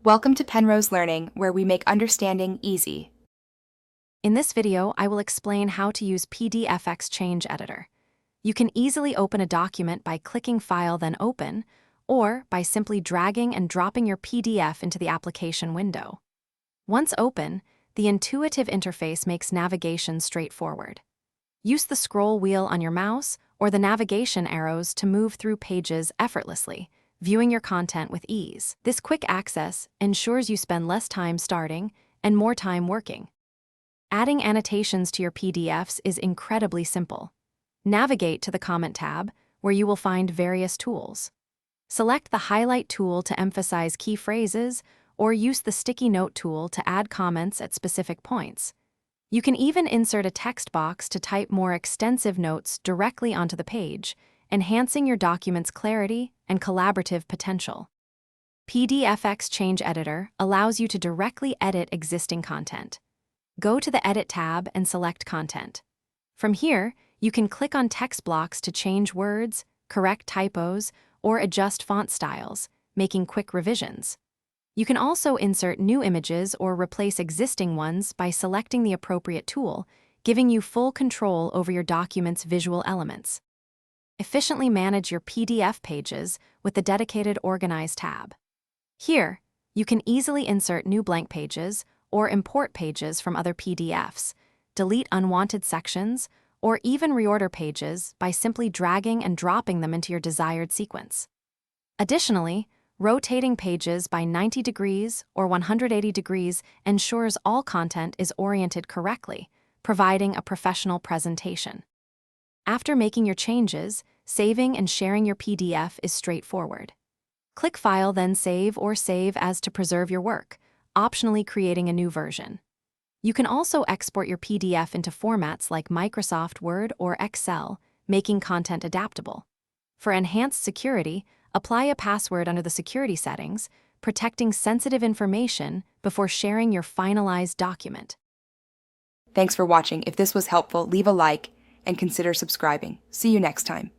Welcome to Penrose Learning, where we make understanding easy. In this video, I will explain how to use PDF-XChange Editor. You can easily open a document by clicking File then Open, or by simply dragging and dropping your PDF into the application window. Once open, the intuitive interface makes navigation straightforward. Use the scroll wheel on your mouse or the navigation arrows to move through pages effortlessly, viewing your content with ease. This quick access ensures you spend less time starting and more time working. Adding annotations to your PDFs is incredibly simple. Navigate to the Comment tab, where you will find various tools. Select the Highlight tool to emphasize key phrases, or use the Sticky Note tool to add comments at specific points. You can even insert a text box to type more extensive notes directly onto the page, enhancing your document's clarity and collaborative potential. PDF-XChange Editor allows you to directly edit existing content. Go to the Edit tab and select Content. From here, you can click on text blocks to change words, correct typos, or adjust font styles, making quick revisions. You can also insert new images or replace existing ones by selecting the appropriate tool, giving you full control over your document's visual elements. Efficiently manage your PDF pages with the dedicated Organize tab. Here, you can easily insert new blank pages or import pages from other PDFs, delete unwanted sections, or even reorder pages by simply dragging and dropping them into your desired sequence. Additionally, rotating pages by 90 degrees or 180 degrees ensures all content is oriented correctly, providing a professional presentation. After making your changes, saving and sharing your PDF is straightforward. Click File then Save or Save as to preserve your work, optionally creating a new version. You can also export your PDF into formats like Microsoft Word or Excel, making content adaptable. For enhanced security, apply a password under the security settings, protecting sensitive information before sharing your finalized document. Thanks for watching. If this was helpful, leave a like and consider subscribing. See you next time.